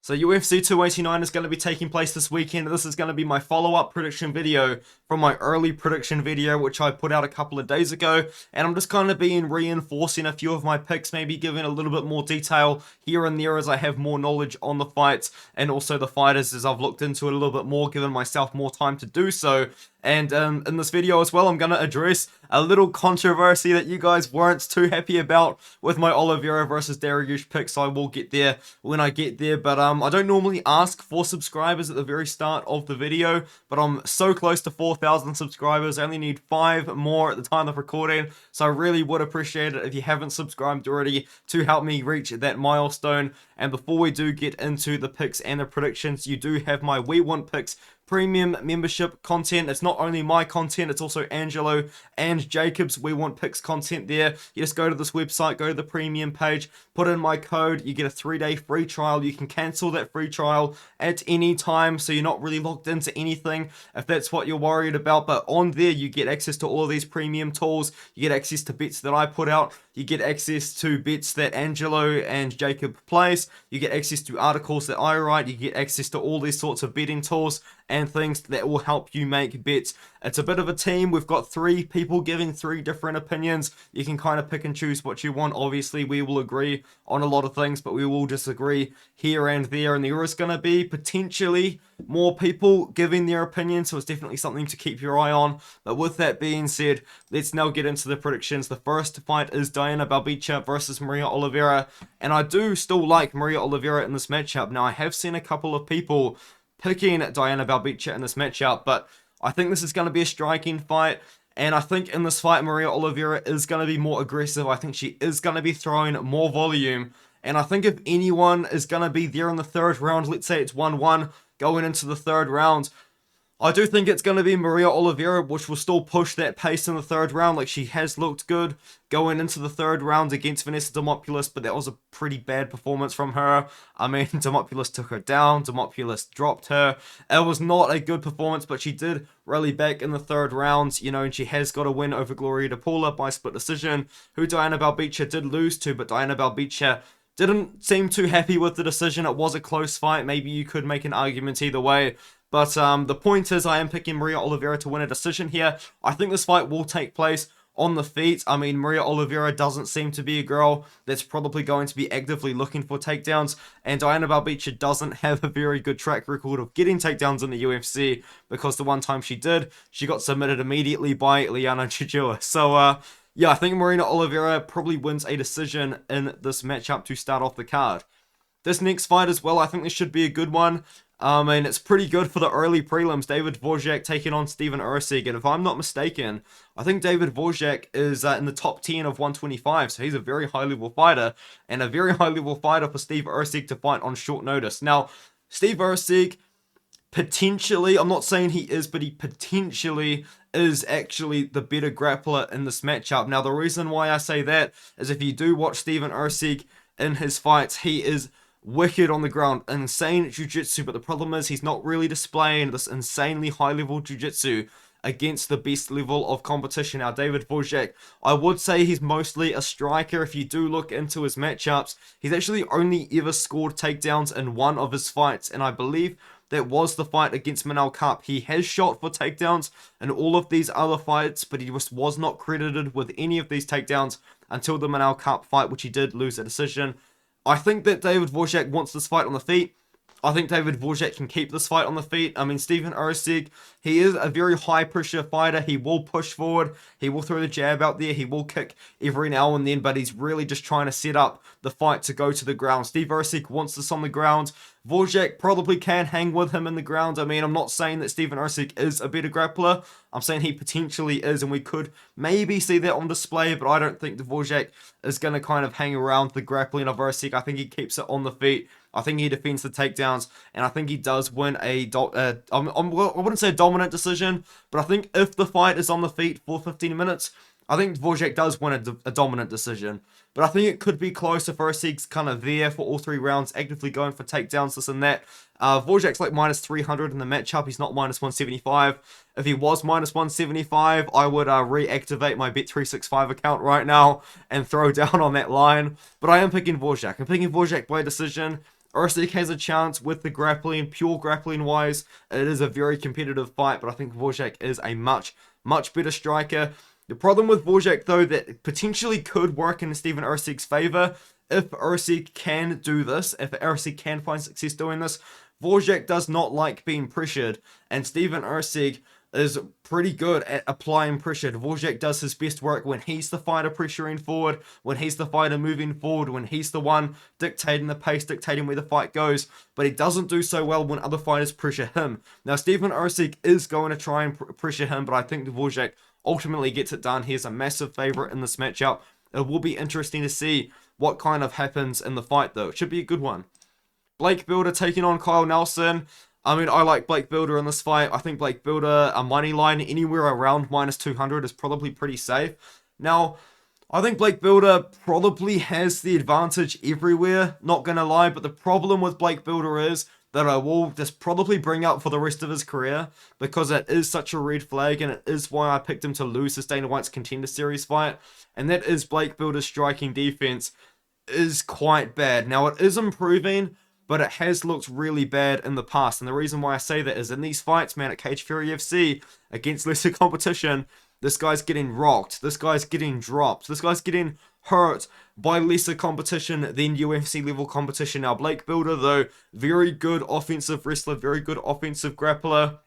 So UFC 289 is going to be taking place this weekend. This is going to be my follow-up prediction video from my early prediction video, which I put out a couple of days ago. And I'm just kind of reinforcing a few of my picks, maybe giving a little bit more detail here and there as I have more knowledge on the fights and also the fighters as I've looked into it a little bit more, giving myself more time to do so. And in this video as well, I'm going to address a little controversy that you guys weren't too happy about with my Oliveira versus Dariush pick, so I will get there when I get there. But I don't normally ask for subscribers at the very start of the video, but I'm so close to 4,000 subscribers. I only need 5 more at the time of recording, so I really would appreciate it if you haven't subscribed already to help me reach that milestone. And before we do get into the picks and the predictions, you do have my We Want Picks premium membership content. It's not only my content, it's also Angelo and Jacob's We Want Picks content there. You just go to this website, go to the premium page, put in my code, you get a 3-day free trial. You can cancel that free trial at any time, so you're not really locked into anything if that's what you're worried about. But on there, you get access to all of these premium tools. You get access to bets that I put out. You get access to bets that Angelo and Jacob plays. You get access to articles that I write. You get access to all these sorts of betting tools and things that will help you make bets. It's a bit of a team. We've got 3 people giving 3 different opinions. You can kind of pick and choose what you want. Obviously, we will agree on a lot of things, but we will disagree here and there. And there is going to be potentially more people giving their opinion, so it's definitely something to keep your eye on. But with that being said, let's now get into the predictions. The first fight is Diana Belbita versus Maria Oliveira, and I do still like Maria Oliveira in this matchup. Now, I have seen a couple of people picking Diana Belbita in this matchup, but I think this is going to be a striking fight. And I think in this fight, Maria Oliveira is going to be more aggressive. I think she is going to be throwing more volume. And I think if anyone is going to be there in the 3rd round, let's say it's 1-1 going into the 3rd round, I do think it's going to be Maria Oliveira, which will still push that pace in the 3rd round. Like, she has looked good going into the 3rd round against Vanessa Demopoulos, but that was a pretty bad performance from her. I mean, Demopoulos took her down. Demopoulos dropped her. It was not a good performance, but she did rally back in the 3rd round, you know, and she has got a win over Gloria DePaula by split decision, who Diana Belbita did lose to, but Diana Belbita didn't seem too happy with the decision. It was a close fight. Maybe you could make an argument either way. But the point is, I am picking Maria Oliveira to win a decision here. I think this fight will take place on the feet. I mean, Maria Oliveira doesn't seem to be a girl that's probably going to be actively looking for takedowns. And Diana Belbita doesn't have a very good track record of getting takedowns in the UFC, because the one time she did, she got submitted immediately by Liana Jujua. So, yeah, I think Maria Oliveira probably wins a decision in this matchup to start off the card. This next fight as well, I think this should be a good one. And it's pretty good for the early prelims. David Dvorak taking on Steven Erceg. And if I'm not mistaken, I think David Dvorak is in the top 10 of 125. So he's a very high-level fighter. And a very high-level fighter for Steve Erceg to fight on short notice. Now, Steve Erceg, potentially, I'm not saying he is, but he potentially is actually the better grappler in this matchup. Now, the reason why I say that is if you do watch Steven Erceg in his fights, he is wicked on the ground, insane jiu-jitsu, but the problem is he's not really displaying this insanely high-level jiu-jitsu against the best level of competition. Now, David Dvorak, I would say he's mostly a striker. If you do look into his matchups, he's actually only ever scored takedowns in one of his fights, and I believe that was the fight against Manel Kape. He has shot for takedowns in all of these other fights, but he just was not credited with any of these takedowns until the Manel Kape fight, which he did lose a decision. I think that David Dvorak wants this fight on the feet. I think David Dvorak can keep this fight on the feet. I mean, Steven Erceg, he is a very high-pressure fighter. He will push forward. He will throw the jab out there. He will kick every now and then, but he's really just trying to set up the fight to go to the ground. Steve Erceg wants this on the ground. Dvorak probably can hang with him in the ground. I mean, I'm not saying that Steven Erceg is a better grappler. I'm saying he potentially is, and we could maybe see that on display, but I don't think Dvorak is going to kind of hang around the grappling of Erceg. I think he keeps it on the feet. I think he defends the takedowns, and I think he does win I wouldn't say a dominant decision, but I think if the fight is on the feet for 15 minutes, I think Dvorak does win a dominant decision. But I think it could be close if Erceg's kind of there for all 3 rounds, actively going for takedowns, this and that. Dvorak's like minus 300 in the matchup. He's not minus 175. If he was minus 175, I would reactivate my Bet365 account right now and throw down on that line. But I am picking Dvorak. I'm picking Dvorak by decision. Erceg has a chance with the grappling, pure grappling wise. It is a very competitive fight, but I think Dvorak is a much better striker. The problem with Dvorak, though, that potentially could work in Steven Erceg's favor, if Erceg can do this, if Erceg can find success doing this. Dvorak does not like being pressured, and Steven Erceg is pretty good at applying pressure. Dvorak does his best work when he's the fighter pressuring forward, when he's the fighter moving forward, when he's the one dictating the pace, dictating where the fight goes, but he doesn't do so well when other fighters pressure him. Now, Steven Erceg is going to try and pressure him, but I think Dvorak ultimately gets it done. He's a massive favorite in this matchup. It will be interesting to see what kind of happens in the fight, though. It should be a good one. Blake Bilder taking on Kyle Nelson. I mean, I like Blake Bilder in this fight. I think Blake Bilder, a money line anywhere around -200 is probably pretty safe. Now, I think Blake Bilder probably has the advantage everywhere, not gonna lie, but the problem with Blake Bilder is that I will just probably bring up for the rest of his career, because it is such a red flag, and it is why I picked him to lose his Dana White's Contender Series fight, and that is Blake Bilder's striking defense is quite bad. Now, it is improving, but it has looked really bad in the past. And the reason why I say that is in these fights, man, at Cage Fury FC, against lesser competition, this guy's getting rocked. This guy's getting dropped. This guy's getting hurt by lesser competition than UFC level competition. Now, Blake Bilder, though, very good offensive wrestler, very good offensive grappler.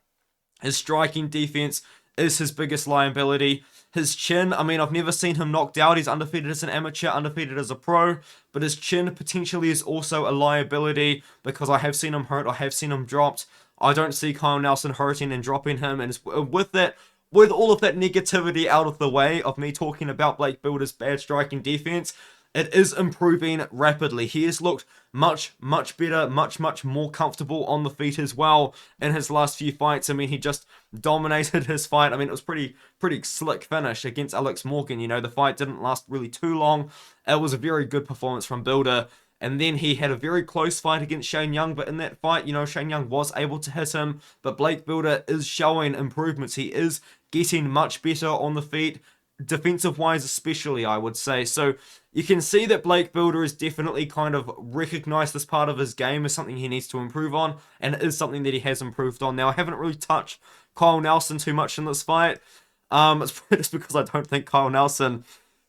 His striking defense is his biggest liability. His chin, I mean, I've never seen him knocked out. He's undefeated as an amateur, undefeated as a pro, but his chin potentially is also a liability, because I have seen him hurt, I have seen him dropped. I don't see Kyle Nelson hurting and dropping him, and with all of that negativity out of the way of me talking about Blake Bilder's bad striking defense, it is improving rapidly. He has looked much better, much more comfortable on the feet as well in his last few fights. I mean, he just dominated his fight. I mean, it was pretty slick finish against Alex Morgan. You know, the fight didn't last really too long. It was a very good performance from Bilder. And then he had a very close fight against Shane Young, but in that fight, you know, Shane Young was able to hit him, but Blake Bilder is showing improvements. He is getting much better on the feet, defensive-wise especially, I would say. So you can see that Blake Bilder is definitely kind of recognized this part of his game as something he needs to improve on, and it is something that he has improved on. Now, I haven't really touched Kyle Nelson too much in this fight. It's just because I don't think Kyle Nelson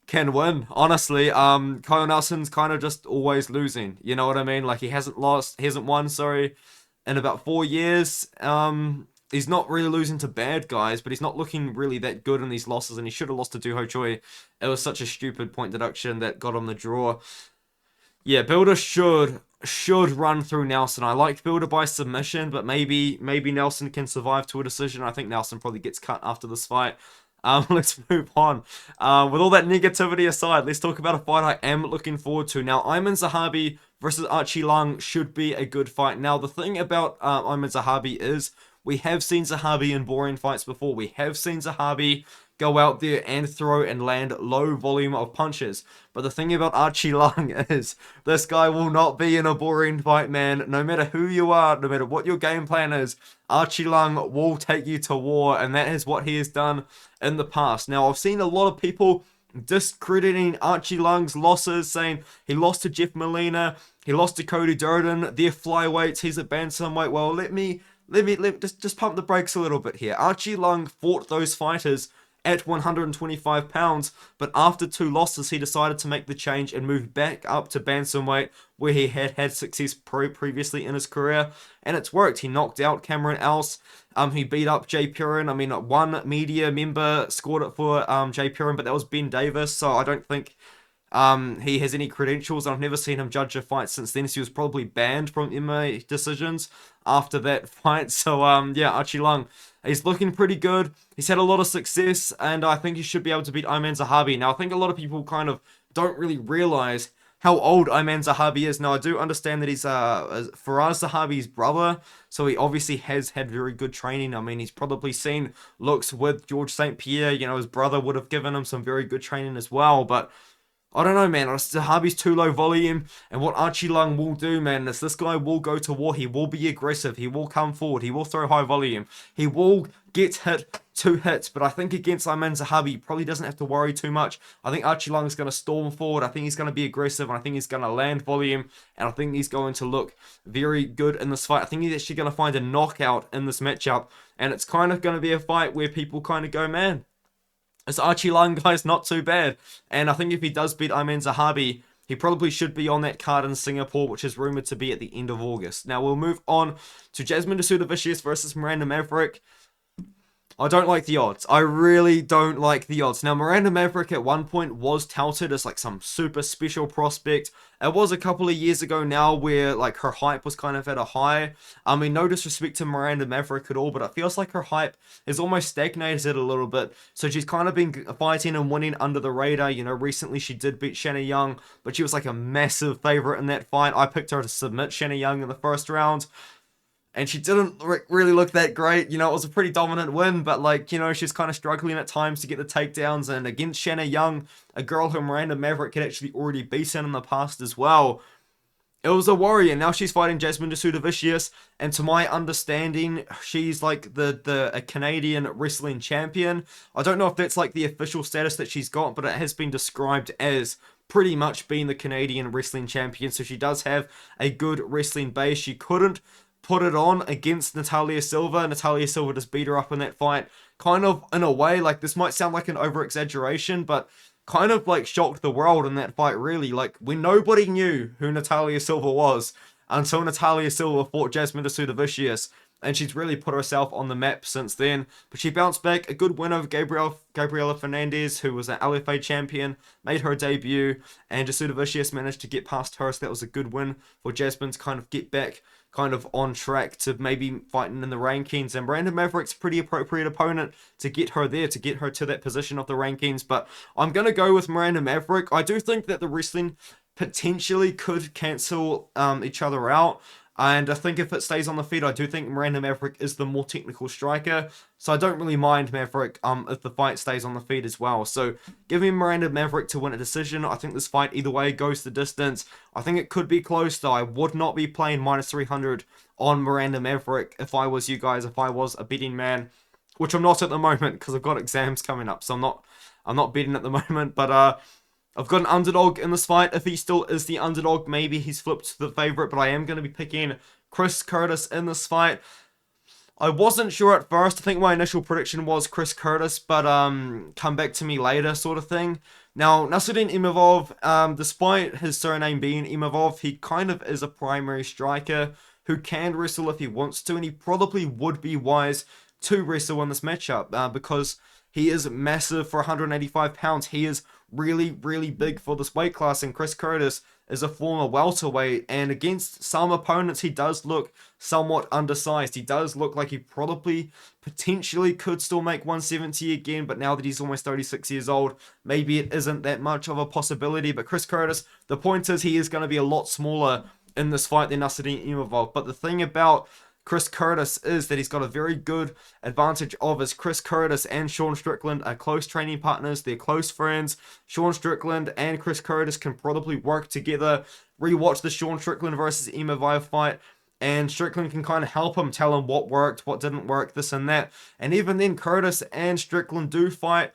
can win, honestly. Kyle Nelson's kind of just always losing, you know what I mean? Like, he hasn't won, in about 4 years. He's not really losing to bad guys, but he's not looking really that good in these losses, and he should have lost to Do Ho Choi. It was such a stupid point deduction that got him the draw. Yeah, Bilder should run through Nelson. I like Bilder by submission, but maybe Nelson can survive to a decision. I think Nelson probably gets cut after this fight. Let's move on. With all that negativity aside, let's talk about a fight I am looking forward to. Now, Aiemann Zahabi versus Aoriqileng should be a good fight. Now, the thing about Aiemann Zahabi is we have seen Zahabi in boring fights before. We have seen Zahabi go out there and throw and land low volume of punches. But the thing about Aoriqileng is this guy will not be in a boring fight, man. No matter who you are, no matter what your game plan is, Aoriqileng will take you to war, and that is what he has done in the past. Now, I've seen a lot of people discrediting Aoriqileng's losses, saying he lost to Jeff Molina, he lost to Cody Durden, they're flyweights, he's a bantamweight. Well, let me just pump the brakes a little bit here. Aoriqileng fought those fighters at 125 pounds, but after 2 losses, he decided to make the change and move back up to bantamweight, where he had success previously in his career, and it's worked. He knocked out Cameron Else. He beat up Jay Perrin. I mean, one media member scored it for Jay Perrin, but that was Ben Davis, so I don't think he has any credentials. I've never seen him judge a fight since then, so he was probably banned from MMA decisions after that fight. So, yeah, Aoriqileng, he's looking pretty good. He's had a lot of success, and I think he should be able to beat Aiemann Zahabi. Now, I think a lot of people kind of don't really realize how old Aiemann Zahabi is. Now, I do understand that he's Faraz Zahabi's brother, so he obviously has had very good training. I mean, he's probably seen looks with George St. Pierre. You know, his brother would have given him some very good training as well, but I don't know, man. Zahabi's too low volume, and what Aoriqileng will do, man, is this guy will go to war. He will be aggressive. He will come forward. He will throw high volume. He will get hit 2 hits, but I think against Aiemann Zahabi, he probably doesn't have to worry too much. I think Aoriqileng is going to storm forward. I think he's going to be aggressive, and I think he's going to land volume, and I think he's going to look very good in this fight. I think he's actually going to find a knockout in this matchup, and it's kind of going to be a fight where people kind of go, man, this Aoriqileng guy's not too bad. And I think if he does beat Aiemann Zahabi, he probably should be on that card in Singapore, which is rumored to be at the end of August. Now we'll move on to Jasmine Jasudavicius versus Miranda Maverick. I don't like the odds. I really don't like the odds. Now, Miranda Maverick at one point was touted as like some super special prospect. It was a couple of years ago now where like her hype was kind of at a high. I mean, no disrespect to Miranda Maverick at all, but it feels like her hype is almost stagnated a little bit. So she's kind of been fighting and winning under the radar. You know, recently she did beat Shanna Young, but she was like a massive favorite in that fight. I picked her to submit Shanna Young in the first round. And she didn't really look that great. You know, it was a pretty dominant win, but like, you know, she's kind of struggling at times to get the takedowns. And against Shanna Young, a girl who Miranda Maverick had actually already beaten in the past as well, it was a worry. And now she's fighting Jasmine Jasudavicius. And to my understanding, she's like a Canadian wrestling champion. I don't know if that's like the official status that she's got, but it has been described as pretty much being the Canadian wrestling champion. So she does have a good wrestling base. She couldn't put it on against Natalia Silva. Natalia Silva just beat her up in that fight. Kind of, in a way, like, this might sound like an over-exaggeration, but kind of, like, shocked the world in that fight, really. Like, when nobody knew who Natalia Silva was until Natalia Silva fought Jasmine Jasudavicius, and she's really put herself on the map since then. But she bounced back, a good win over Gabriela Fernandez, who was an LFA champion, made her debut, and Jasudavicius managed to get past her, so that was a good win for Jasmine to kind of get back kind of on track to maybe fighting in the rankings. And Miranda Maverick's a pretty appropriate opponent to get her there, to get her to that position of the rankings. But I'm going to go with Miranda Maverick. I do think that the wrestling potentially could cancel each other out. And I think if it stays on the feet, I do think Miranda Maverick is the more technical striker. So I don't really mind Maverick if the fight stays on the feet as well. So give me Miranda Maverick to win a decision. I think this fight either way goes the distance. I think it could be close though. I would not be playing minus 300 on Miranda Maverick if I was you guys, if I was a betting man. Which I'm not at the moment because I've got exams coming up. So I'm not betting at the moment. But I've got an underdog in this fight. If he still is the underdog, maybe he's flipped to the favorite, but I am going to be picking Chris Curtis in this fight. I wasn't sure at first. I think my initial prediction was Chris Curtis, but come back to me later sort of thing. Now, Nassourdine Imavov, despite his surname being Imavov, he kind of is a primary striker who can wrestle if he wants to, and he probably would be wise to wrestle in this matchup because he is massive for 185 pounds. He is really, really big for this weight class, and Chris Curtis is a former welterweight, and against some opponents, he does look somewhat undersized. He does look like he probably, potentially could still make 170 again, but now that he's almost 36 years old, maybe it isn't that much of a possibility. But Chris Curtis, the point is he is going to be a lot smaller in this fight than Nassourdine Imavov. But the thing about Chris Curtis is that he's got a very good advantage of his Chris Curtis and Sean Strickland are close training partners. They're close friends. Sean Strickland and Chris Curtis can probably work together. Rewatch the Sean Strickland versus Imavov fight, and Strickland can kind of help him, tell him what worked, what didn't work, this and that. And even then, Curtis and Strickland do fight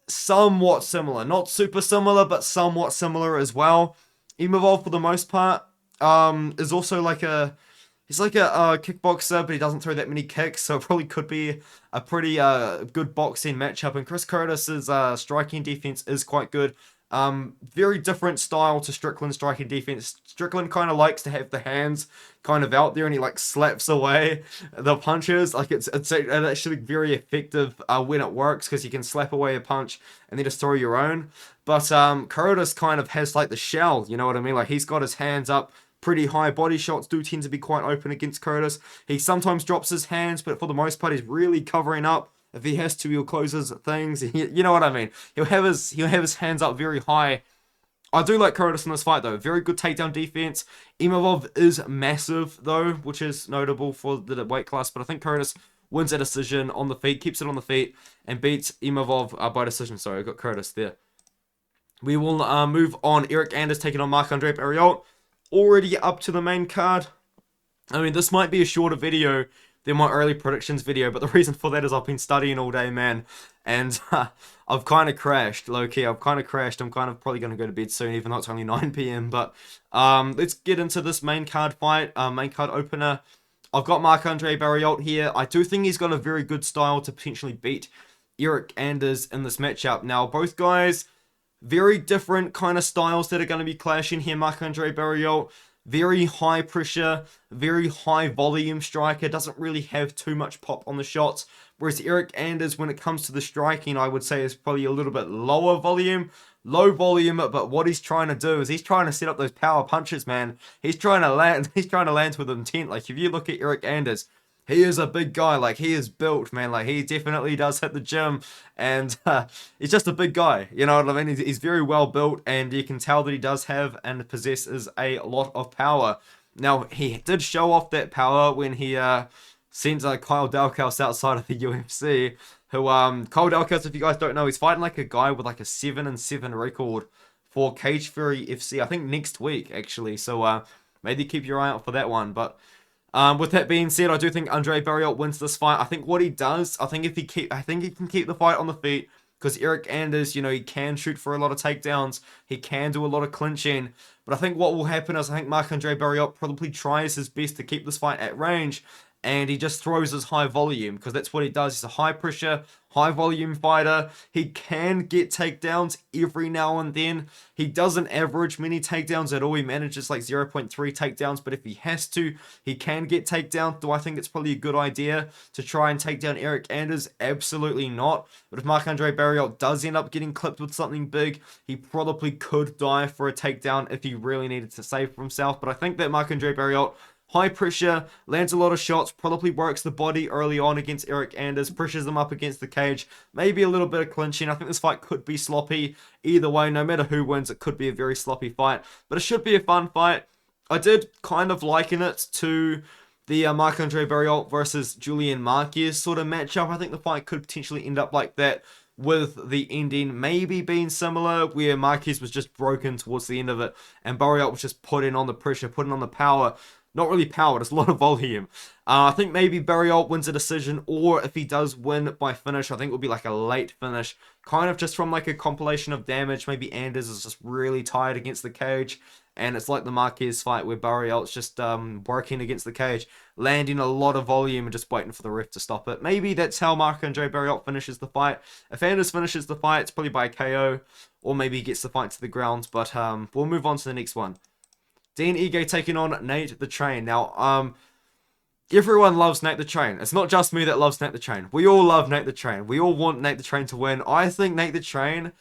somewhat similar. Not super similar, but somewhat similar as well. Imavov, for the most part, is also like a... He's like a kickboxer, but he doesn't throw that many kicks, so it probably could be a pretty good boxing matchup. And Chris Curtis's striking defense is quite good. Very different style to Strickland's striking defense. Strickland kind of likes to have the hands kind of out there, and he like slaps away the punches. Like it's actually very effective when it works, because you can slap away a punch and then just throw your own. But Curtis kind of has like the shell, you know what I mean? Like he's got his hands up pretty high. Body shots do tend to be quite open against Curtis. He sometimes drops his hands, but for the most part, he's really covering up. If he has to, he'll close his things. You know what I mean? He'll have his hands up very high. I do like Curtis in this fight, though. Very good takedown defense. Imavov is massive, though, which is notable for the weight class. But I think Curtis wins a decision on the feet, keeps it on the feet, and beats Imavov by decision. Sorry, I got Curtis there. We will move on. Eryk Anders taking on Marc-Andre Barriault. Already up to the main card. I mean, this might be a shorter video than my early predictions video, but the reason for that is I've been studying all day, man, and I've kind of crashed, low-key. I've kind of crashed. I'm kind of probably going to go to bed soon, even though it's only 9 p.m. But let's get into this main card fight, main card opener. I've got Marc-Andre Barriault here. I do think he's got a very good style to potentially beat Eryk Anders in this matchup. Now, both guys, very different kind of styles that are going to be clashing here. Marc-Andre Barriault, very high pressure, very high volume striker, doesn't really have too much pop on the shots. Whereas Eryk Anders, when it comes to the striking, I would say is probably a little bit low volume, but what he's trying to do is he's trying to set up those power punches, man. He's trying to land with intent. Like, if you look at Eryk Anders, he is a big guy. Like, he is built, man. Like, he definitely does hit the gym, and he's just a big guy. You know what I mean? He's very well built, and you can tell that he does have and possesses a lot of power. Now, he did show off that power when he sent Kyle Dalkaus outside of the UFC. Who Kyle Dalkaus, if you guys don't know, he's fighting like a guy with like a 7-7 record for Cage Fury FC. I think next week, actually. So maybe keep your eye out for that one, but. With that being said, I do think Andre Barriault wins this fight. I think what he does, I think he can keep the fight on the feet, because Eryk Anders, you know, he can shoot for a lot of takedowns, he can do a lot of clinching, but I think what will happen is I think Marc-Andre Barriault probably tries his best to keep this fight at range, and he just throws his high volume, because that's what he does. He's a high pressure, high volume fighter. He can get takedowns every now and then. He doesn't average many takedowns at all. He manages like 0.3 takedowns, but if he has to, he can get takedowns. Do I think it's probably a good idea to try and take down Eryk Anders? Absolutely not. But if Marc-Andre Barriault does end up getting clipped with something big, he probably could die for a takedown if he really needed to save for himself. But I think that Marc-Andre Barriault, high pressure, lands a lot of shots, probably works the body early on against Eryk Anders, pushes him up against the cage, maybe a little bit of clinching. I think this fight could be sloppy. Either way, no matter who wins, it could be a very sloppy fight, but it should be a fun fight. I did kind of liken it to the Marc-Andre Barriault versus Julian Marquez sort of matchup. I think the fight could potentially end up like that, with the ending maybe being similar, where Marquez was just broken towards the end of it, and Barriault was just putting on the pressure, putting on the power. Not really power, just a lot of volume. I think maybe Barriault wins a decision, or if he does win by finish, I think it will be like a late finish. Kind of just from like a compilation of damage. Maybe Anders is just really tired against the cage, and it's like the Marquez fight where Barriault's just working against the cage, landing a lot of volume and just waiting for the ref to stop it. Maybe that's how Marc-Andre Barriault finishes the fight. If Anders finishes the fight, it's probably by KO, or maybe he gets the fight to the ground, but we'll move on to the next one. Dean Ige taking on Nate the Train. Now, everyone loves Nate the Train. It's not just me that loves Nate the Train. We all love Nate the Train. We all want Nate the Train to win. I think Nate the Train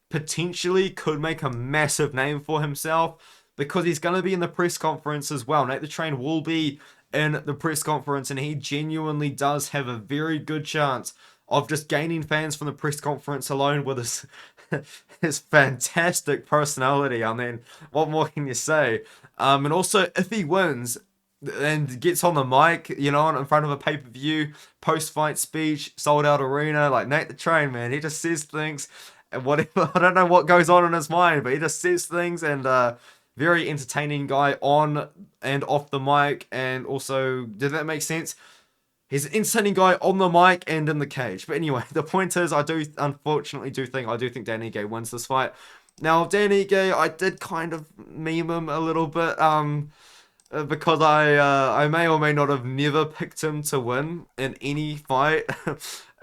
potentially could make a massive name for himself, because he's going to be in the press conference as well. Nate the Train will be in the press conference, and he genuinely does have a very good chance of just gaining fans from the press conference alone with his his fantastic personality. I mean, what more can you say? And also, if he wins and gets on the mic, you know, in front of a pay-per-view, post-fight speech, sold-out arena, like Nate the Train, man, he just says things, and whatever, I don't know what goes on in his mind, but he just says things, and very entertaining guy on and off the mic, and also, did that make sense? He's an entertaining guy on the mic and in the cage. But anyway, the point is, I do think Dan Ige wins this fight. Now, Dan Ige, I did kind of meme him a little bit, because I may or may not have never picked him to win in any fight.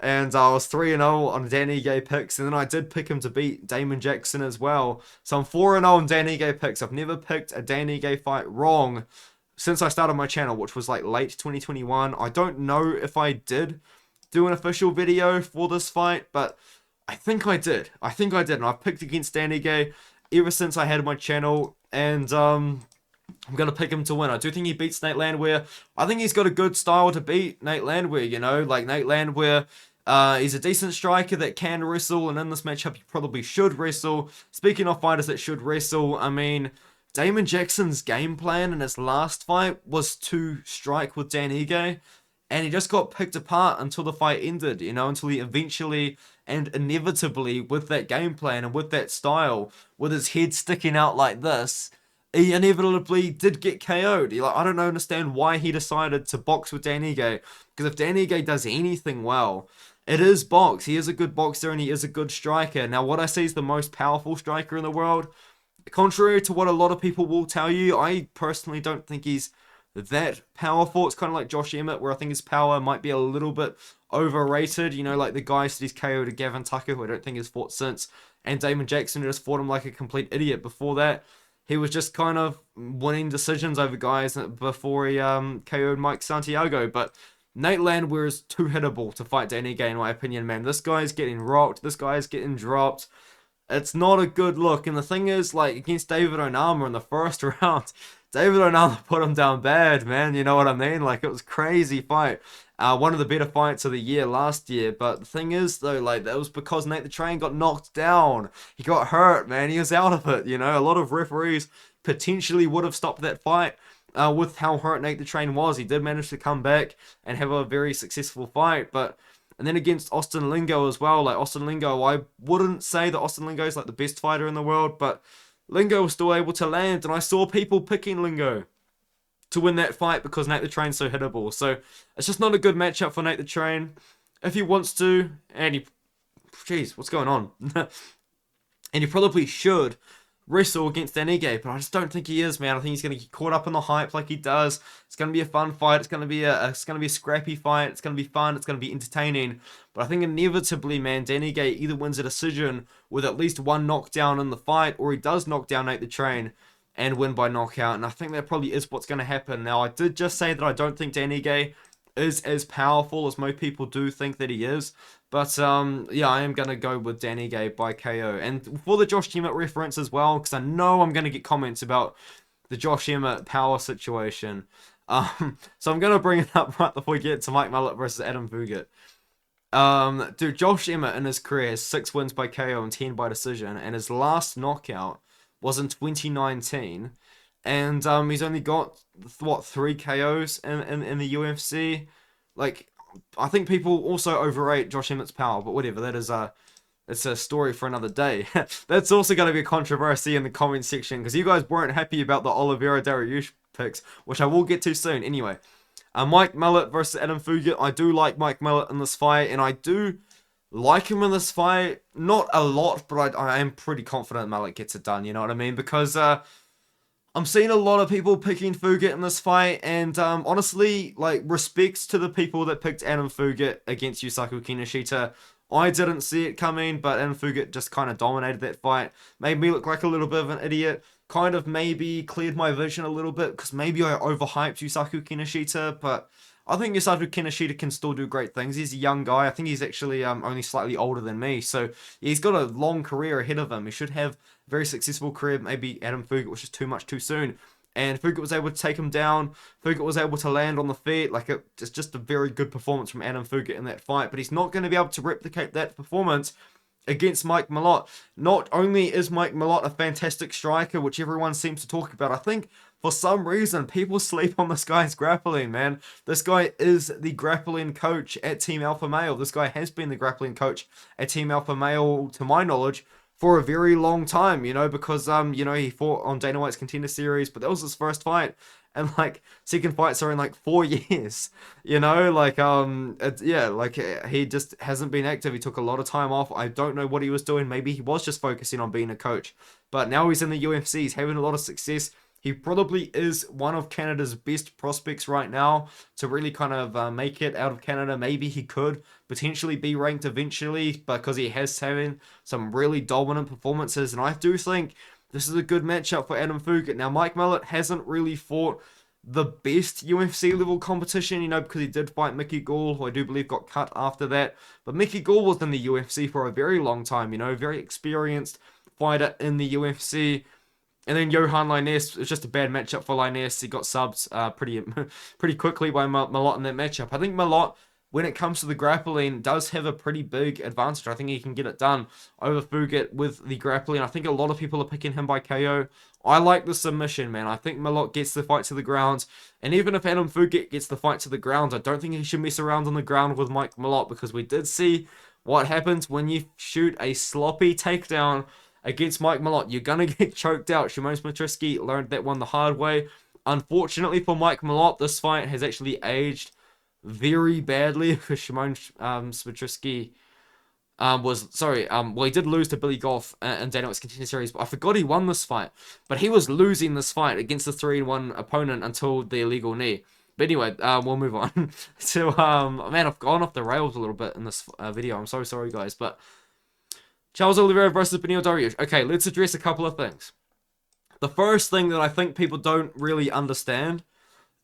And I was 3-0 on Dan Ige picks, and then I did pick him to beat Damon Jackson as well. So I'm 4-0 on Dan Ige picks. I've never picked a Dan Ige fight wrong since I started my channel, which was like late 2021. I don't know if I did do an official video for this fight, but I think I did. And I've picked against Dan Ige ever since I had my channel, and I'm going to pick him to win. I do think he beats Nate Landwehr. I think he's got a good style to beat Nate Landwehr, you know, like Nate Landwehr. He's a decent striker that can wrestle, and in this matchup, he probably should wrestle. Speaking of fighters that should wrestle, I mean, Damon Jackson's game plan in his last fight was to strike with Dan Ige, and he just got picked apart until the fight ended, you know, until he eventually and inevitably, with that game plan and with that style, with his head sticking out like this, he inevitably did get KO'd. Like, I don't understand why he decided to box with Dan Ige, because if Dan Ige does anything well, it is box. He is a good boxer and he is a good striker. Now, what I see is the most powerful striker in the world. Contrary to what a lot of people will tell you, I personally don't think he's that powerful. It's kind of like Josh Emmett, where I think his power might be a little bit overrated. You know, like the guy said he's KO'd to Gavin Tucker, who I don't think has fought since, and Damon Jackson, who just fought him like a complete idiot before that. He was just kind of winning decisions over guys before he KO'd Mike Santiago. But Nate Landwehr is too hittable to fight Dan Ige, in my opinion, man. This guy's getting rocked. This guy's getting dropped. It's not a good look. And the thing is, like, against David Onama in the first round, David Onama put him down bad, man. You know what I mean? Like, it was a crazy fight. One of the better fights of the year last year. But the thing is, though, like, that was because Nate the Train got knocked down. He got hurt, man. He was out of it, you know. A lot of referees potentially would have stopped that fight with how hurt Nate the Train was. He did manage to come back and have a very successful fight. But and then against Austin Lingo as well. Like, Austin Lingo, I wouldn't say that Austin Lingo is like the best fighter in the world, but Lingo was still able to land, and I saw people picking Lingo to win that fight because Nate the Train's so hittable. So it's just not a good matchup for Nate the Train. If he wants to, and he... Jeez, what's going on? And he probably should wrestle against Dan Ige, but I just don't think he is, man. I think he's going to get caught up in the hype like he does. It's going to be a fun fight. It's going to be a scrappy fight. It's going to be fun. It's going to be entertaining. But I think inevitably, man, Dan Ige either wins a decision with at least one knockdown in the fight, or he does knock down Nate the Train and win by knockout. And I think that probably is what's going to happen. Now, I did just say that I don't think Dan Ige is as powerful as most people do think that he is. But, yeah, I am going to go with Dan Ige by KO. And for the Josh Emmett reference as well, because I know I'm going to get comments about the Josh Emmett power situation. So I'm going to bring it up right before we get to Mike Malott versus Adam Fugitt. Dude, Josh Emmett in his career has 6 wins by KO and 10 by decision. And his last knockout was in 2019. And he's only got, what, 3 KOs in the UFC? Like, I think people also overrate Josh Emmett's power, but whatever, that is it's a story for another day. That's also going to be a controversy in the comment section, because you guys weren't happy about the Oliveira Dariush picks, which I will get to soon. Anyway, Mike Malott versus Adam Fugitt. I do like Mike Malott in this fight, and I do like him in this fight. Not a lot, but I am pretty confident Malott gets it done, you know what I mean? Because I'm seeing a lot of people picking Fugitt in this fight, and honestly, like, respects to the people that picked Adam Fugitt against Yusaku Kinoshita. I didn't see it coming, but Adam Fugitt just kind of dominated that fight. Made me look like a little bit of an idiot. Kind of maybe cleared my vision a little bit, because maybe I overhyped Yusaku Kinoshita, but I think Yusaku Kinoshita can still do great things. He's a young guy. I think he's actually only slightly older than me, so he's got a long career ahead of him. He should have very successful career. Maybe Adam Fugitt was just too much too soon, and Fugitt was able to take him down. Fugitt was able to land on the feet. Like, it's just a very good performance from Adam Fugitt in that fight, but he's not going to be able to replicate that performance against Mike Malott. Not only is Mike Malott a fantastic striker, which everyone seems to talk about, I think for some reason people sleep on this guy's grappling, man. This guy is the grappling coach at Team Alpha Male. This guy has been the grappling coach at Team Alpha Male, to my knowledge, for a very long time, you know, because, you know, he fought on Dana White's Contender Series, but that was his first fight, and, like, second fights are in, like, 4 years, you know, like, yeah, like, he just hasn't been active. He took a lot of time off. I don't know what he was doing. Maybe he was just focusing on being a coach, but now he's in the UFC. He's having a lot of success. He probably is one of Canada's best prospects right now to really kind of make it out of Canada. Maybe he could potentially be ranked eventually, because he has having some really dominant performances. And I do think this is a good matchup for Adam Fugitt. Now, Mike Malott hasn't really fought the best UFC level competition, you know, because he did fight Mickey Gall, who I do believe got cut after that. But Mickey Gall was in the UFC for a very long time, you know, very experienced fighter in the UFC. And then Johan Linus, it was just a bad matchup for Linus. He got subs pretty quickly by Malott in that matchup. I think Malott when it comes to the grappling, does have a pretty big advantage. I think he can get it done over Fugitt with the grappling. I think a lot of people are picking him by KO. I like the submission, man. I think Malott gets the fight to the ground. And even if Adam Fugitt gets the fight to the ground, I don't think he should mess around on the ground with Mike Malott, because we did see what happens when you shoot a sloppy takedown against Mike Malott. You're going to get choked out. Szymon Swiatkowski learned that one the hard way. Unfortunately for Mike Malott, this fight has actually aged very badly, because Szymon Swiatkowski well, he did lose to Billy Goff in Dana White's Contender Series, but I forgot he won this fight. But he was losing this fight against the 3-1 opponent until the illegal knee. But anyway, we'll move on to, man, I've gone off the rails a little bit in this video. I'm so sorry, guys. But Charles Oliveira versus Beneil Dariush. Okay, let's address a couple of things. The first thing that I think people don't really understand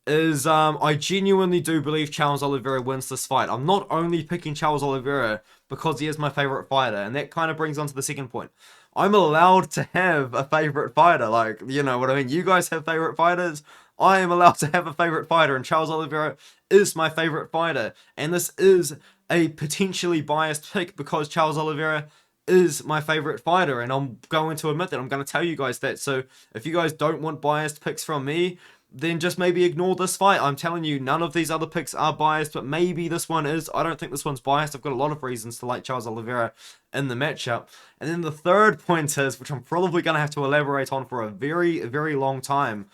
is I genuinely do believe Charles Oliveira wins this fight. I'm not only picking Charles Oliveira because he is my favorite fighter, and that kind of brings on to the second point. I'm allowed to have a favorite fighter, like, you know what I mean? You guys have favorite fighters. I am allowed to have a favorite fighter, and Charles Oliveira is my favorite fighter. And this is a potentially biased pick because Charles Oliveira is my favorite fighter, and I'm going to admit that. I'm going to tell you guys that. So if you guys don't want biased picks from me, then just maybe ignore this fight. I'm telling you, none of these other picks are biased, but maybe this one is. I don't think this one's biased. I've got a lot of reasons to like Charles Oliveira in the matchup. And then the third point is, which I'm probably going to have to elaborate on for a very, very long time,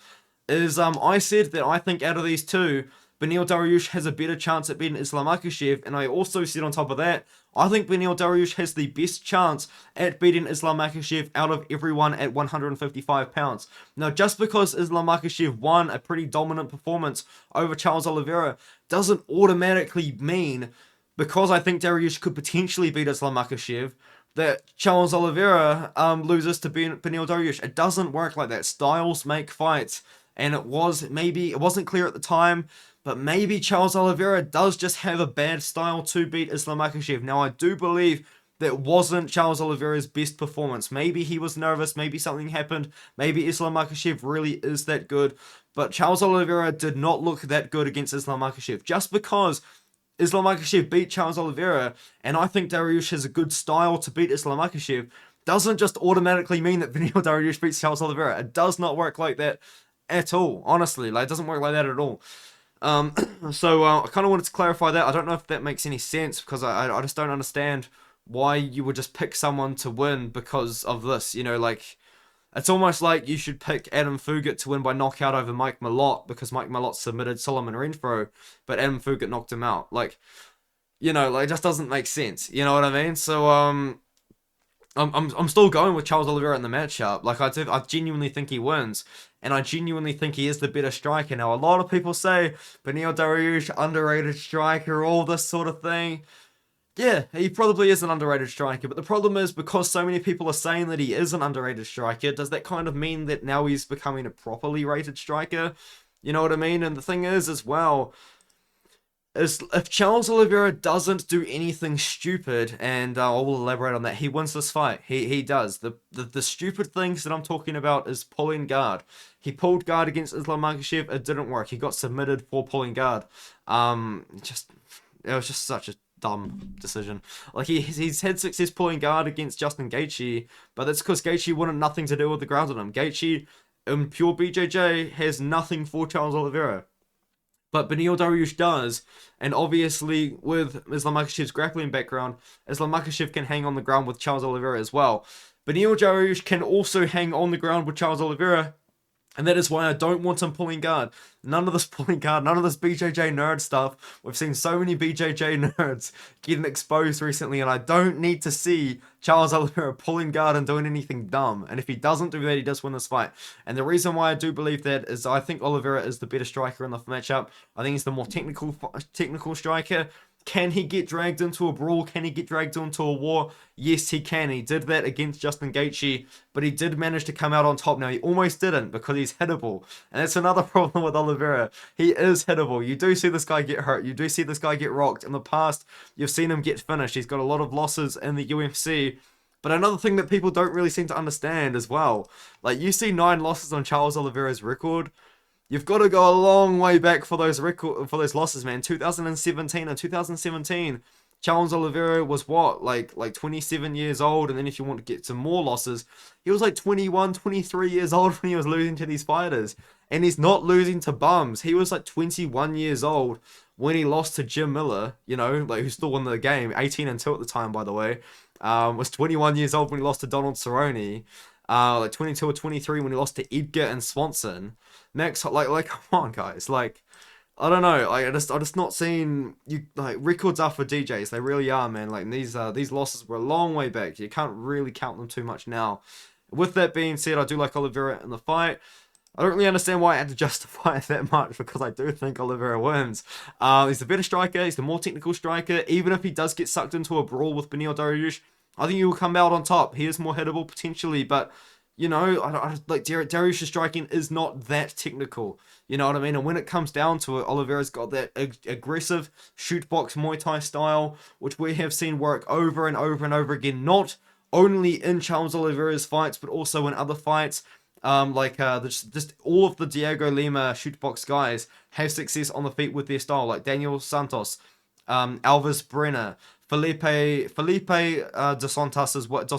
is I said that I think out of these two, Beneil Dariush has a better chance at beating Islam Makhachev, and I also said on top of that, I think Beneil Dariush has the best chance at beating Islam Makhachev out of everyone at 155 pounds. Now, just because Islam Makhachev won a pretty dominant performance over Charles Oliveira doesn't automatically mean, because I think Dariush could potentially beat Islam Makhachev, that Charles Oliveira loses to Beneil Dariush. It doesn't work like that. Styles make fights, and it wasn't clear at the time, but maybe Charles Oliveira does just have a bad style to beat Islam Makhachev. Now, I do believe that wasn't Charles Oliveira's best performance. Maybe he was nervous, maybe something happened, maybe Islam Makhachev really is that good, but Charles Oliveira did not look that good against Islam Makhachev. Just because Islam Makhachev beat Charles Oliveira, and I think Dariush has a good style to beat Islam Makhachev, doesn't just automatically mean that Beneil Dariush beats Charles Oliveira. It does not work like that at all, honestly. Like, it doesn't work like that at all. So I kind of wanted to clarify that. I don't know if that makes any sense, because I just don't understand why you would just pick someone to win because of this. You know, like, it's almost like you should pick Adam Fugitt to win by knockout over Mike Malott because Mike Malott submitted Solomon Renfro, but Adam Fugitt knocked him out. Like, you know, like, it just doesn't make sense. You know what I mean? So I'm still going with Charles Oliveira in the matchup. Like, I genuinely think he wins, and I genuinely think he is the better striker. Now, a lot of people say Beneil Dariush, underrated striker, all this sort of thing. Yeah, he probably is an underrated striker, but the problem is, because so many people are saying that he is an underrated striker, does that kind of mean that now he's becoming a properly rated striker? You know what I mean? And the thing is, as well, is if Charles Oliveira doesn't do anything stupid, and I will elaborate on that, he wins this fight. He does. The stupid things that I'm talking about is pulling guard. He pulled guard against Islam Makhachev. It didn't work. He got submitted for pulling guard. It was just such a dumb decision. Like, he's had success pulling guard against Justin Gaethje, but that's because Gaethje wanted nothing to do with the ground on him. Gaethje, in pure BJJ, has nothing for Charles Oliveira. But Beneil Dariush does, and obviously with Islam Makhachev's grappling background, Islam Makhachev can hang on the ground with Charles Oliveira as well. Beneil Dariush can also hang on the ground with Charles Oliveira, and that is why I don't want him pulling guard. None of this pulling guard, none of this BJJ nerd stuff. We've seen so many BJJ nerds getting exposed recently, and I don't need to see Charles Oliveira pulling guard and doing anything dumb. And if he doesn't do that, he does win this fight. And the reason why I do believe that is I think Oliveira is the better striker in the matchup. I think he's the more technical striker. Can he get dragged into a brawl? Can he get dragged into a war? Yes, he can. He did that against Justin Gaethje, but he did manage to come out on top. Now, he almost didn't because he's hittable. And that's another problem with Oliveira. He is hittable. You do see this guy get hurt. You do see this guy get rocked. In the past, you've seen him get finished. He's got a lot of losses in the UFC. But another thing that people don't really seem to understand as well, like, you see 9 losses on Charles Oliveira's record. you've got to go a long way back for those losses, man. 2017 and 2017. Charles Oliveira was what, like 27 years old, and then if you want to get some more losses, he was like 21, 23 years old when he was losing to these fighters. And he's not losing to bums. He was like 21 years old when he lost to Jim Miller, you know, like who still won the game, 18-2 at the time, by the way. Was 21 years old when he lost to Donald Cerrone. Like 22 or 23 when he lost to Edgar and Swanson. Next, like come on, guys, like. I don't know. Like, I'm just not seeing you. Like, records are for DJs. They really are, man. Like, these losses were a long way back. You can't really count them too much now. With that being said, I do like Oliveira in the fight. I don't really understand why I had to justify it that much, because I do think Oliveira wins. He's the better striker. He's the more technical striker. Even if he does get sucked into a brawl with Beneil Dariush, I think he will come out on top. He is more hittable potentially, but you know, like Dariush's striking is not that technical. You know what I mean? And when it comes down to it, Oliveira's got that aggressive shoot box Muay Thai style, which we have seen work over and over and over again, not only in Charles Oliveira's fights, but also in other fights. Just all of the Diego Lima shoot box guys have success on the feet with their style, like Daniel Santos, Alves Brenner, Felipe dos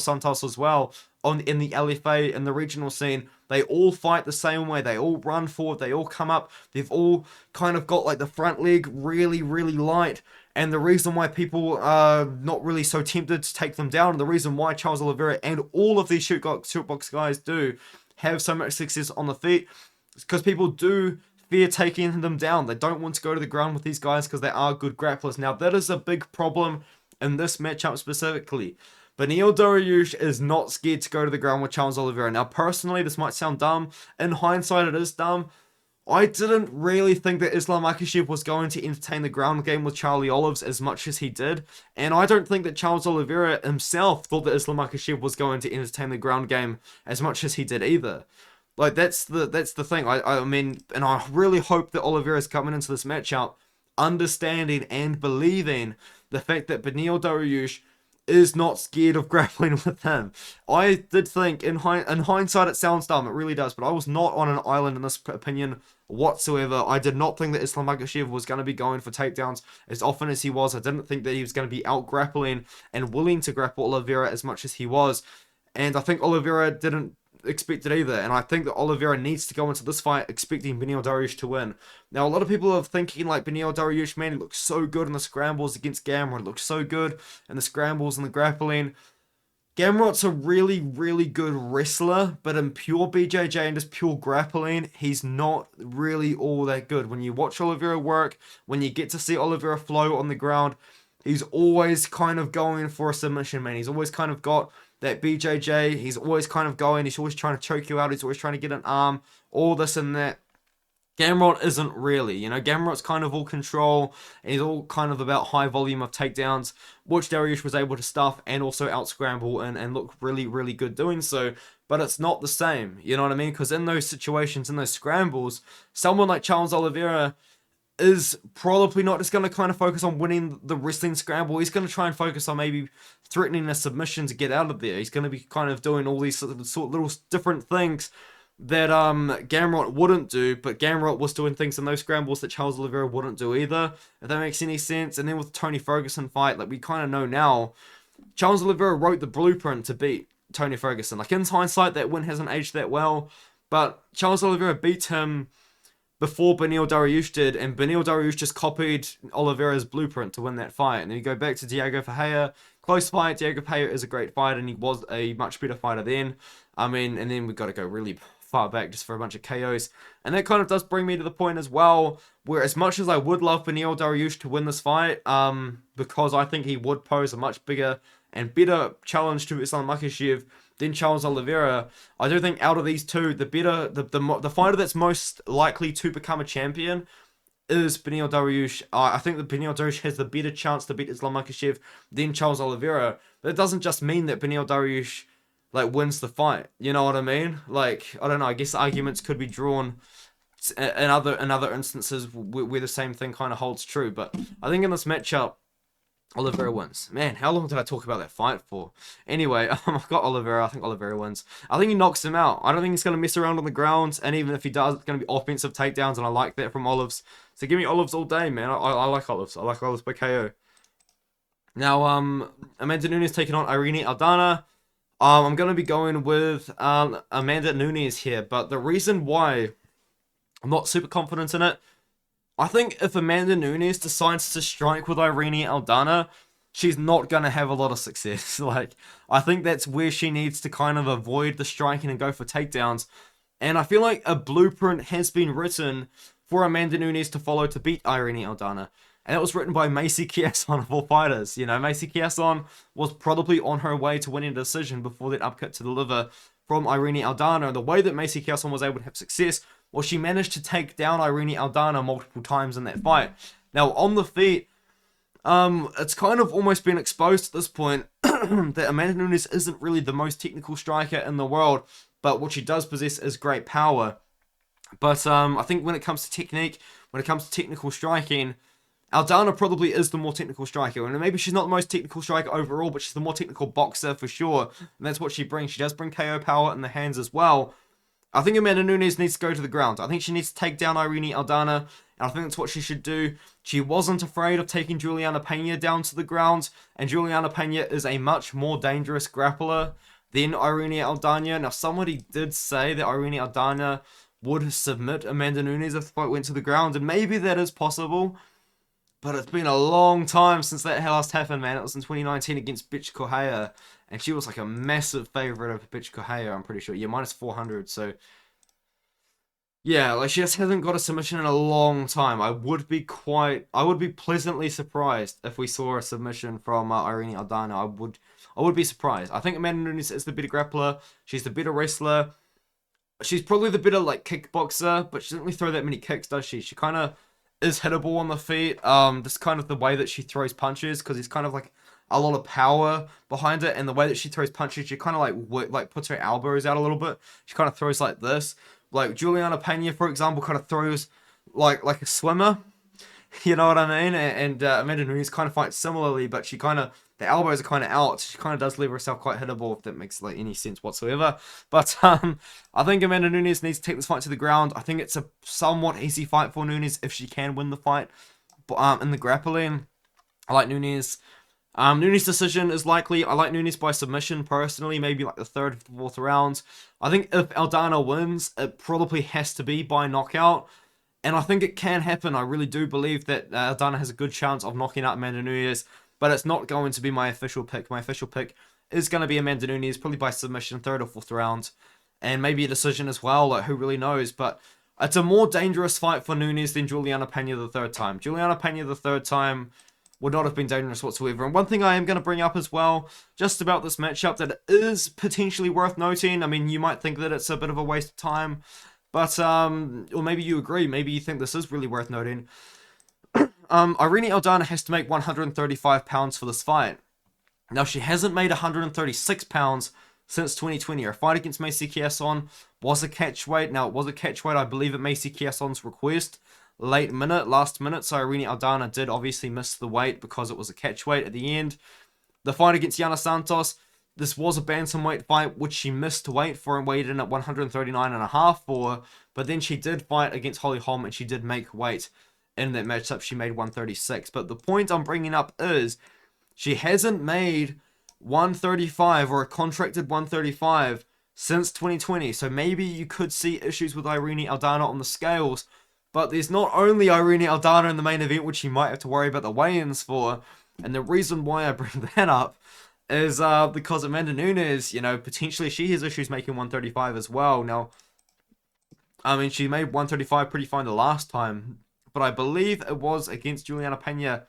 Santos as well. In the LFA, in the regional scene, they all fight the same way. They all run forward. They all come up. They've all kind of got like the front leg really, really light. And the reason why people are not really so tempted to take them down, and the reason why Charles Oliveira and all of these shootbox guys do have so much success on the feet, is because people do fear taking them down. They don't want to go to the ground with these guys because they are good grapplers. Now, that is a big problem in this matchup specifically. Beneil Dariush is not scared to go to the ground with Charles Oliveira. Now, personally, this might sound dumb. In hindsight, it is dumb. I didn't really think that Islam Makhachev was going to entertain the ground game with Charlie Olives as much as he did. And I don't think that Charles Oliveira himself thought that Islam Makhachev was going to entertain the ground game as much as he did either. Like, that's the thing. I mean, and I really hope that Oliveira's coming into this matchup understanding and believing the fact that Beneil Dariush is not scared of grappling with him. I did think, in hindsight, it sounds dumb, it really does, but I was not on an island in this opinion whatsoever. I did not think that Islam Makhachev was going to be going for takedowns as often as he was. I didn't think that he was going to be out grappling and willing to grapple Oliveira as much as he was. And I think Oliveira didn't expect it either. And I think that Oliveira needs to go into this fight expecting Beneil Dariush to win. Now, a lot of people are thinking like Beneil Dariush, man, he looks so good in the scrambles against Gamrot. He looks so good in the scrambles and the grappling. Gamrot's a really, really good wrestler, but in pure BJJ and just pure grappling, he's not really all that good. When you watch Oliveira work, when you get to see Oliveira flow on the ground, he's always kind of going for a submission, man. He's always kind of got that BJJ, he's always kind of going, he's always trying to choke you out, he's always trying to get an arm, all this and that. Gamrot isn't really, you know, Gamrot's kind of all control, and he's all kind of about high volume of takedowns, which Dariush was able to stuff and also out-scramble and look really, really good doing so, but it's not the same, you know what I mean? Because in those situations, in those scrambles, someone like Charles Oliveira is probably not just going to kind of focus on winning the wrestling scramble. He's going to try and focus on maybe threatening a submission to get out of there. He's going to be kind of doing all these sort of little different things that Gamrot wouldn't do, but Gamrot was doing things in those scrambles that Charles Oliveira wouldn't do either, if that makes any sense. And then with the Tony Ferguson fight, like we kind of know now, Charles Oliveira wrote the blueprint to beat Tony Ferguson. Like in hindsight, that win hasn't aged that well, but Charles Oliveira beat him before Beneil Dariush did, and Beneil Dariush just copied Oliveira's blueprint to win that fight. And then you go back to Diego Ferreira, close fight. Diego Ferreira is a great fighter, and he was a much better fighter then. I mean, and then we've got to go really far back just for a bunch of KOs. And that kind of does bring me to the point as well, where as much as I would love Beneil Dariush to win this fight, because I think he would pose a much bigger and better challenge to Islam Makhachev than Charles Oliveira, I do think out of these two, the fighter that's most likely to become a champion is Beneil Dariush. I think that Beneil Dariush has the better chance to beat Islam Makhachev than Charles Oliveira. But it doesn't just mean that Beneil Dariush like wins the fight. You know what I mean? Like, I don't know. I guess arguments could be drawn in other instances where the same thing kind of holds true. But I think in this matchup, Oliveira wins. Man, how long did I talk about that fight for? Anyway, I've got Oliveira. I think Oliveira wins. I think he knocks him out. I don't think he's going to mess around on the ground. And even if he does, it's going to be offensive takedowns. And I like that from Olives. So give me Olives all day, man. I like Olives. I like Olives by KO. Now, Amanda Nunes taking on Irene Aldana. I'm going to be going with Amanda Nunes here. But the reason why I'm not super confident in it, I think if Amanda Nunes decides to strike with Irene Aldana, she's not going to have a lot of success. Like, I think that's where she needs to kind of avoid the striking and go for takedowns. And I feel like a blueprint has been written for Amanda Nunes to follow to beat Irene Aldana. And it was written by Macy Chiasson of all fighters. You know, Macy Chiasson was probably on her way to winning a decision before that upcut to the liver from Irene Aldana. And the way that Macy Chiasson was able to have success, well, she managed to take down Irene Aldana multiple times in that fight. Now, on the feet, it's kind of almost been exposed at this point that Amanda Nunes isn't really the most technical striker in the world, but what she does possess is great power. But I think when it comes to technique, when it comes to technical striking, Aldana probably is the more technical striker. And maybe she's not the most technical striker overall, but she's the more technical boxer for sure. And that's what she brings. She does bring KO power in the hands as well. I think Amanda Nunes needs to go to the ground. I think she needs to take down Irene Aldana, and I think that's what she should do. She wasn't afraid of taking Juliana Pena down to the ground, and Juliana Pena is a much more dangerous grappler than Irene Aldana. Now, somebody did say that Irene Aldana would submit Amanda Nunes if the fight went to the ground, and maybe that is possible, but it's been a long time since that last happened, man. It was in 2019 against Bitch Correa. And she was like a massive favorite of Bitch Correa, I'm pretty sure. Yeah, minus 400. So, yeah, like she just hasn't got a submission in a long time. I would be pleasantly surprised if we saw a submission from Irene Aldana. I would be surprised. I think Amanda Nunes is the better grappler. She's the better wrestler. She's probably the better like kickboxer, but she doesn't really throw that many kicks, does she? She kind of is hittable on the feet. This kind of the way that she throws punches, because it's kind of like a lot of power behind it, and the way that she throws punches, she kind of like puts her elbows out a little bit. She kind of throws like this. Like Juliana Pena, for example, kind of throws like a swimmer. You know what I mean? And Amanda Nunes kind of fights similarly, but she kind of, the elbows are kind of out. She kind of does leave herself quite hittable, if that makes like any sense whatsoever. But I think Amanda Nunes needs to take this fight to the ground. I think it's a somewhat easy fight for Nunes if she can win the fight. But in the grappling, I like Nunes. Nunes' decision is likely. I like Nunes by submission personally, maybe like the third, fourth round. I think if Aldana wins, it probably has to be by knockout. And I think it can happen. I really do believe that Aldana has a good chance of knocking out Amanda Nunes. But it's not going to be my official pick. My official pick is going to be Amanda Nunes, probably by submission, third or fourth round. And maybe a decision as well, like who really knows. But it's a more dangerous fight for Nunes than Juliana Pena the third time. Juliana Pena the third time would not have been dangerous whatsoever. And one thing I am going to bring up as well, just about this matchup, that is potentially worth noting. I mean, you might think that it's a bit of a waste of time, but, or maybe you agree, maybe you think this is really worth noting. Irene Aldana has to make 135 pounds for this fight. Now, she hasn't made 136 pounds since 2020. Her fight against Macy Chiasson was a catch weight. Now, it was a catch weight, I believe, at Macy Chiasson's request. Last minute, so Irene Aldana did obviously miss the weight because it was a catch weight at the end. The fight against Yana Santos, this was a bantamweight fight, which she missed weight for and weighed in at 139.5 for, but then she did fight against Holly Holm and she did make weight in that matchup. She made 136, but the point I'm bringing up is she hasn't made 135 or a contracted 135 since 2020, so maybe you could see issues with Irene Aldana on the scales. But there's not only Irene Aldana in the main event, which you might have to worry about the weigh-ins for. And the reason why I bring that up is because Amanda Nunes, you know, potentially she has issues making 135 as well. Now, I mean, she made 135 pretty fine the last time. But I believe it was against Juliana Pena.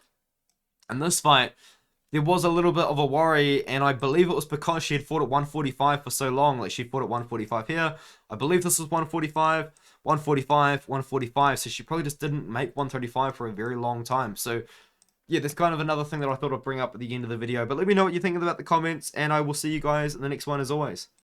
In this fight, there was a little bit of a worry. And I believe it was because she had fought at 145 for so long. Like, she fought at 145 here. I believe this was 145. 145, 145, so she probably just didn't make 135 for a very long time. So, yeah, that's kind of another thing that I thought I'd bring up at the end of the video. But let me know what you think about the comments, and I will see you guys in the next one as always.